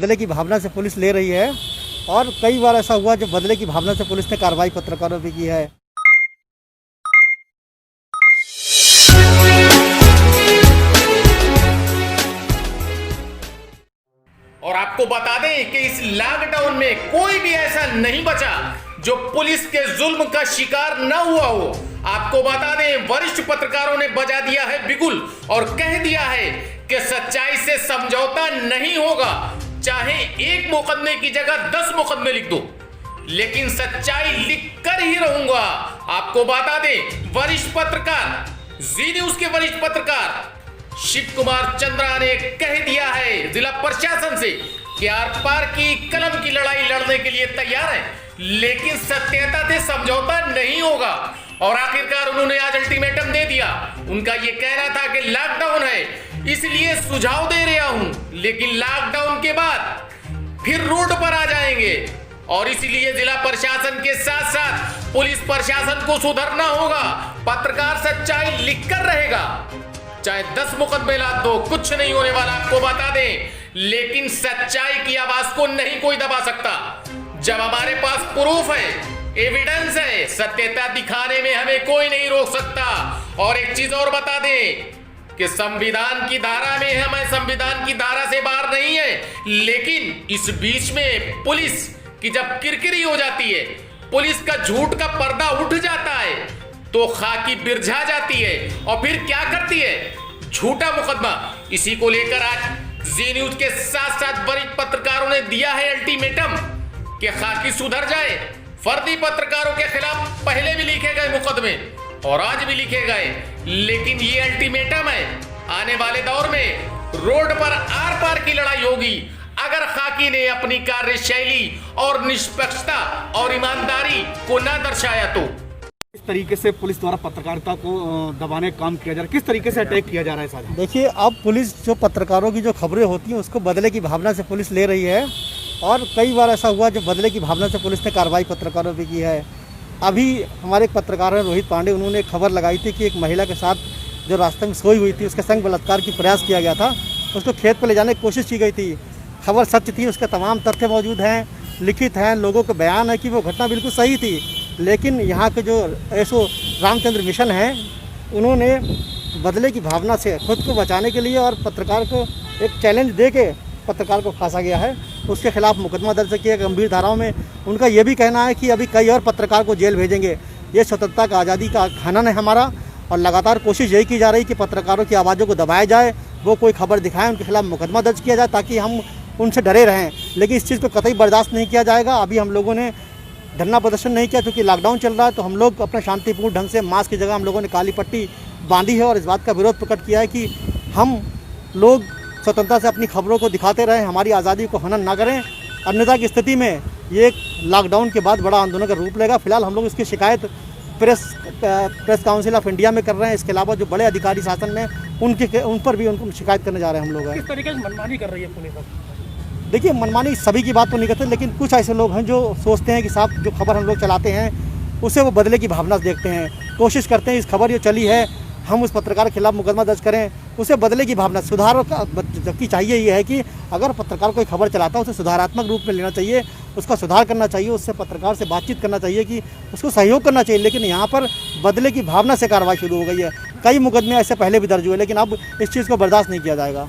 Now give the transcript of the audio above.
बदले की भावना से पुलिस ले रही है और कई बार ऐसा हुआ जो बदले की भावना से पुलिस ने कार्रवाई पत्रकारों पे की है। और आपको बता दें कि इस लॉकडाउन में कोई भी ऐसा नहीं बचा जो पुलिस के जुल्म का शिकार न हुआ हो। आपको बता दें, वरिष्ठ पत्रकारों ने बजा दिया है बिगुल और कह दिया है कि सच्चाई से समझौता नहीं होगा, चाहे एक मुकदमे की जगह 10 मुकदमे लिख दो, लेकिन सच्चाई लिख कर ही रहूंगा। आपको बता दें, वरिष्ठ पत्रकार, जी न्यूज के वरिष्ठ पत्रकार शिव कुमार चंद्रा ने कह दिया है जिला प्रशासन से कि आर पार की कलम की लड़ाई लड़ने के लिए तैयार है, लेकिन सत्यता से समझौता नहीं होगा। और आखिरकार उन्होंने आज अल्टीमेटम दे दिया। उनका यह कहना था कि लॉकडाउन है इसलिए सुझाव दे रहा हूं, लेकिन लॉकडाउन के बाद फिर रोड पर आ जाएंगे और इसलिए जिला प्रशासन के साथ साथ पुलिस प्रशासन को सुधरना होगा। पत्रकार सच्चाई लिखकर रहेगा, चाहे 10 मुकदमे ला दो, कुछ नहीं होने वाला, आपको बता दें। लेकिन सच्चाई की आवाज को नहीं कोई दबा सकता। जब हमारे पास प्रूफ है, एविडेंस है, सत्यता दिखाने में हमें कोई नहीं रोक सकता। और एक चीज और बता दें कि संविधान की धारा में है, मैं संविधान की धारा से बाहर नहीं है, लेकिन इस बीच में पुलिस की जब किरकिरी हो जाती है, पुलिस का झूठ का पर्दा उठ जाता है, तो खाकी बिरझा जाती है और फिर क्या करती है, झूठा मुकदमा। इसी को लेकर आज जी न्यूज के साथ साथ वरिष्ठ पत्रकारों ने दिया है अल्टीमेटम कि खाकी सुधर जाए। फर्जी पत्रकारों के खिलाफ पहले भी लिखे गए मुकदमे और आज भी लिखे गए, लेकिन ये अल्टीमेटम है, आने वाले दौर में रोड पर आर पार की लड़ाई होगी अगर खाकी ने अपनी कार्यशैली और निष्पक्षता और ईमानदारी को न दर्शाया तो। किस तरीके से पुलिस द्वारा पत्रकारिता को दबाने का काम किया जा रहा है, किस तरीके से अटैक किया जा रहा है साहब? देखिए, अब पुलिस जो पत्रकारों की जो खबरें होती हैं उसको बदले की भावना से पुलिस ले रही है और कई बार ऐसा हुआ जो बदले की भावना से पुलिस ने कार्रवाई पत्रकारों पे की है। अभी हमारे एक पत्रकार हैं रोहित पांडे, उन्होंने एक खबर लगाई थी कि एक महिला के साथ जो रास्ते में सोई हुई थी उसके संग बलात्कार की प्रयास किया गया था, उसको खेत पर ले जाने की कोशिश की गई थी। खबर सच थी, उसके तमाम तथ्य मौजूद हैं, लिखित हैं, लोगों का बयान है कि वो घटना बिल्कुल सही थी। लेकिन यहाँ के जो एसओ रामचंद्र मिशन हैं, उन्होंने बदले की भावना से खुद को बचाने के लिए और पत्रकार को एक चैलेंज दे के पत्रकार को फांसा गया है, उसके खिलाफ मुकदमा दर्ज किया गंभीर धाराओं में। उनका ये भी कहना है कि अभी कई और पत्रकार को जेल भेजेंगे। ये स्वतंत्रता का आज़ादी का खनन है हमारा और लगातार कोशिश यही की जा रही कि पत्रकारों की आवाज़ों को दबाया जाए, वो कोई खबर दिखाएं, उनके खिलाफ मुकदमा दर्ज किया जाए ताकि हम उनसे डरे रहें। लेकिन इस चीज़ को कतई बर्दाश्त नहीं किया जाएगा। अभी हम लोगों ने धरना प्रदर्शन नहीं किया क्योंकि लॉकडाउन चल रहा है, तो हम लोग अपना शांतिपूर्ण ढंग से मास्क की जगह हम लोगों ने काली पट्टी बांधी है और इस बात का विरोध प्रकट किया है कि हम लोग स्वतंत्रता से अपनी खबरों को दिखाते रहें, हमारी आज़ादी को हनन ना करें। अन्यथा की स्थिति में ये लॉकडाउन के बाद बड़ा आंदोलन का रूप लेगा। फिलहाल हम लोग इसकी शिकायत प्रेस काउंसिल ऑफ इंडिया में कर रहे हैं। इसके अलावा जो बड़े अधिकारी शासन में उन पर भी उनको शिकायत करने जा रहे हैं हम लोग। किस तरीके से मनमानी कर रही है पुलिस? देखिए, मनमानी सभी की बात तो नहीं करते, लेकिन कुछ ऐसे लोग हैं जो सोचते हैं कि साहब जो खबर हम लोग चलाते हैं उसे वो बदले की भावना से देखते हैं, कोशिश करते हैं इस खबर जो चली है हम उस पत्रकार के खिलाफ मुकदमा दर्ज करें, उसे बदले की भावना सुधार का। जबकि चाहिए ये है कि अगर पत्रकार कोई खबर चलाता है उसे सुधारात्मक रूप में लेना चाहिए, उसका सुधार करना चाहिए, उससे पत्रकार से बातचीत करना चाहिए कि उसको सहयोग करना चाहिए। लेकिन यहाँ पर बदले की भावना से कार्रवाई शुरू हो गई है। कई मुकदमे ऐसे पहले भी दर्ज हुए, लेकिन अब इस चीज़ को बर्दाश्त नहीं किया जाएगा।